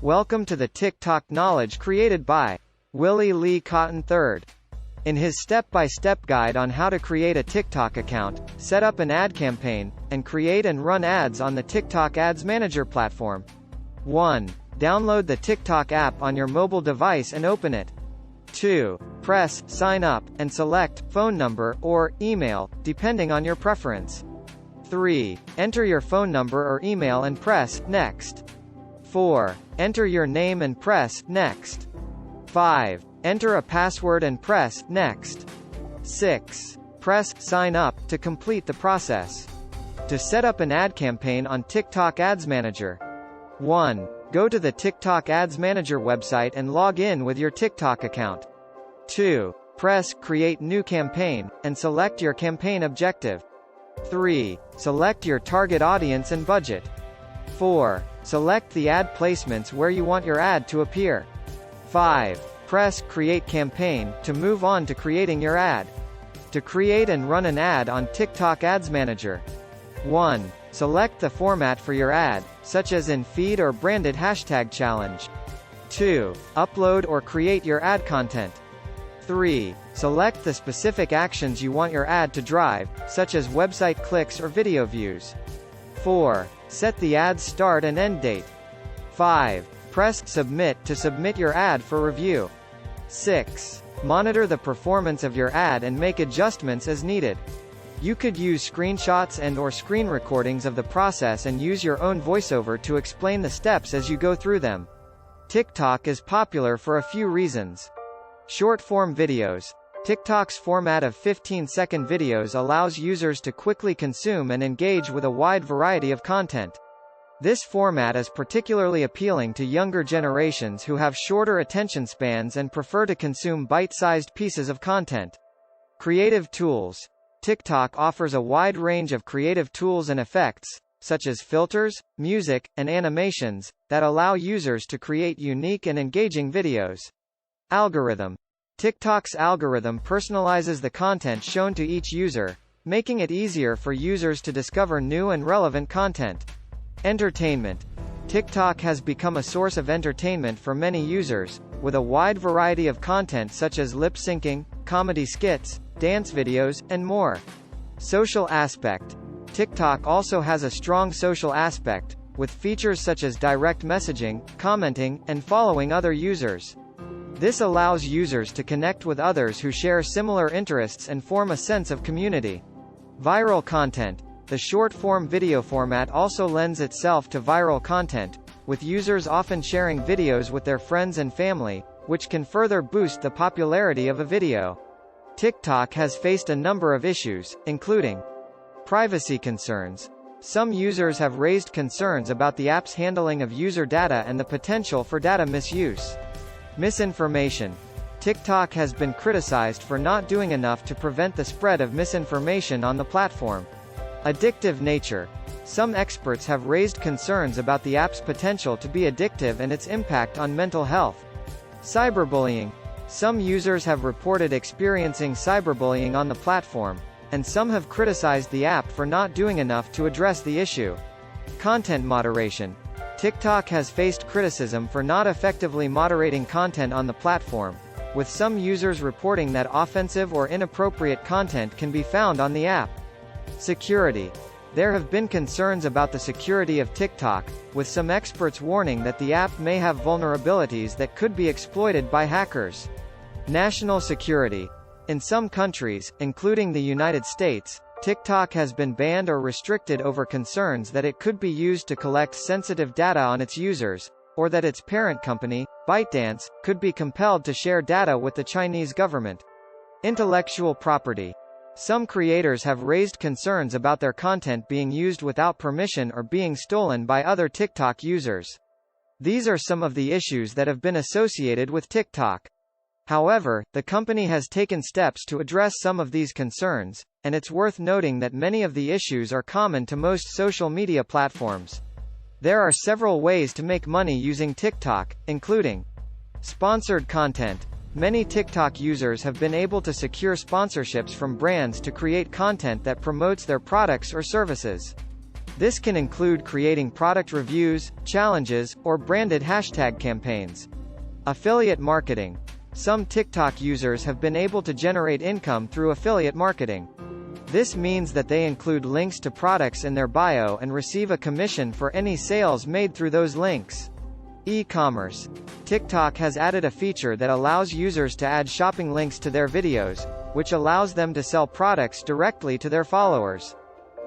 Welcome to the TikTok Knowledge created by Willie Lee Cotton III. In his step-by-step guide on how to create a TikTok account, set up an ad campaign, and create and run ads on the TikTok Ads Manager platform. 1. Download the TikTok app on your mobile device and open it. 2. Press Sign Up, and select phone number or email, depending on your preference. 3. Enter your phone number or email and press Next. 4. Enter your name and press Next. 5. Enter a password and press Next. 6. Press Sign Up to complete the process. To set up an ad campaign on TikTok Ads Manager. 1. Go to the TikTok Ads Manager website and log in with your TikTok account. 2. Press Create New Campaign, and select your campaign objective. 3. Select your target audience and budget. 4. Select the ad placements where you want your ad to appear. 5. Press Create Campaign to move on to creating your ad. To create and run an ad on TikTok Ads Manager. 1. Select the format for your ad, such as in feed or branded hashtag challenge. 2. Upload or create your ad content. 3. Select the specific actions you want your ad to drive, such as website clicks or video views. 4. Set the ad's start and end date. 5. Press Submit to submit your ad for review. 6. Monitor the performance of your ad and make adjustments as needed. You could use screenshots and/or screen recordings of the process and use your own voiceover to explain the steps as you go through them. TikTok is popular for a few reasons. Short-form videos. TikTok's format of 15-second videos allows users to quickly consume and engage with a wide variety of content. This format is particularly appealing to younger generations who have shorter attention spans and prefer to consume bite-sized pieces of content. Creative tools. TikTok offers a wide range of creative tools and effects, such as filters, music, and animations, that allow users to create unique and engaging videos. Algorithm. TikTok's algorithm personalizes the content shown to each user, making it easier for users to discover new and relevant content. Entertainment. TikTok has become a source of entertainment for many users, with a wide variety of content such as lip-syncing, comedy skits, dance videos, and more. Social aspect. TikTok also has a strong social aspect, with features such as direct messaging, commenting, and following other users. This allows users to connect with others who share similar interests and form a sense of community. Viral content. The short-form video format also lends itself to viral content, with users often sharing videos with their friends and family, which can further boost the popularity of a video. TikTok has faced a number of issues, including privacy concerns. Some users have raised concerns about the app's handling of user data and the potential for data misuse. Misinformation. TikTok has been criticized for not doing enough to prevent the spread of misinformation on the platform. Addictive nature. Some experts have raised concerns about the app's potential to be addictive and its impact on mental health. Cyberbullying. Some users have reported experiencing cyberbullying on the platform, and some have criticized the app for not doing enough to address the issue. Content moderation. TikTok has faced criticism for not effectively moderating content on the platform, with some users reporting that offensive or inappropriate content can be found on the app. Security. There have been concerns about the security of TikTok, with some experts warning that the app may have vulnerabilities that could be exploited by hackers. National security. In some countries, including the United States, TikTok has been banned or restricted over concerns that it could be used to collect sensitive data on its users, or that its parent company, ByteDance, could be compelled to share data with the Chinese government. Intellectual property. Some creators have raised concerns about their content being used without permission or being stolen by other TikTok users. These are some of the issues that have been associated with TikTok. However, the company has taken steps to address some of these concerns, and it's worth noting that many of the issues are common to most social media platforms. There are several ways to make money using TikTok, including sponsored content. Many TikTok users have been able to secure sponsorships from brands to create content that promotes their products or services. This can include creating product reviews, challenges, or branded hashtag campaigns. Affiliate marketing. Some TikTok users have been able to generate income through affiliate marketing. This means that they include links to products in their bio and receive a commission for any sales made through those links. E-commerce. TikTok has added a feature that allows users to add shopping links to their videos, which allows them to sell products directly to their followers.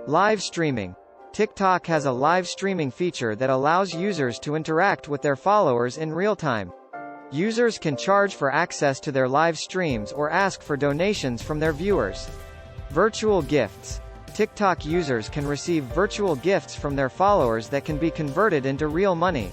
Live streaming. TikTok has a live streaming feature that allows users to interact with their followers in real time. Users can charge for access to their live streams or ask for donations from their viewers. Virtual gifts. TikTok users can receive virtual gifts from their followers that can be converted into real money.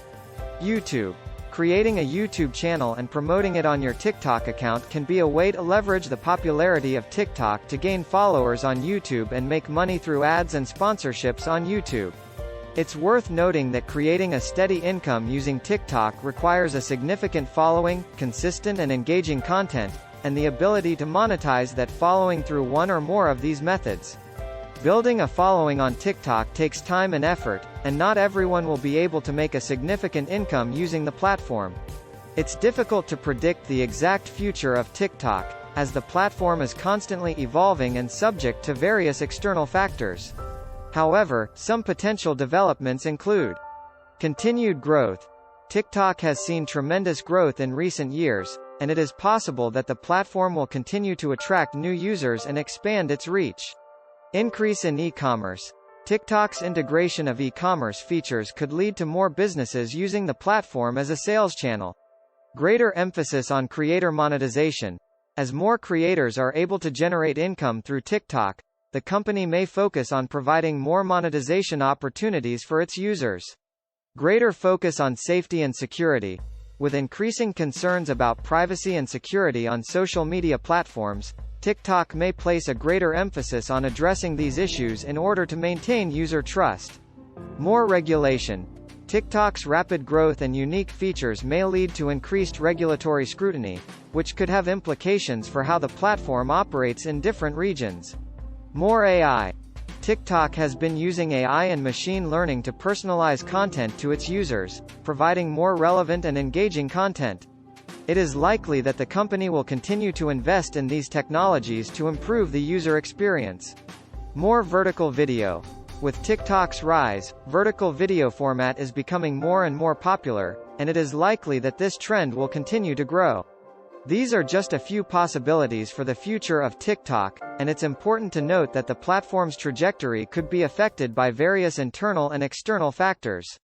YouTube. Creating a YouTube channel and promoting it on your TikTok account can be a way to leverage the popularity of TikTok to gain followers on YouTube and make money through ads and sponsorships on YouTube. It's worth noting that creating a steady income using TikTok requires a significant following, consistent and engaging content, and the ability to monetize that following through one or more of these methods. Building a following on TikTok takes time and effort, and not everyone will be able to make a significant income using the platform. It's difficult to predict the exact future of TikTok, as the platform is constantly evolving and subject to various external factors. However, some potential developments include continued growth. TikTok has seen tremendous growth in recent years, and it is possible that the platform will continue to attract new users and expand its reach. Increase in e-commerce. TikTok's integration of e-commerce features could lead to more businesses using the platform as a sales channel. Greater emphasis on creator monetization. As more creators are able to generate income through TikTok, the company may focus on providing more monetization opportunities for its users. Greater focus on safety and security. With increasing concerns about privacy and security on social media platforms, TikTok may place a greater emphasis on addressing these issues in order to maintain user trust. More regulation. TikTok's rapid growth and unique features may lead to increased regulatory scrutiny, which could have implications for how the platform operates in different regions. More AI. TikTok has been using AI and machine learning to personalize content to its users, providing more relevant and engaging content. It is likely that the company will continue to invest in these technologies to improve the user experience. More vertical video. With TikTok's rise, vertical video format is becoming more and more popular, and it is likely that this trend will continue to grow. These are just a few possibilities for the future of TikTok, and it's important to note that the platform's trajectory could be affected by various internal and external factors.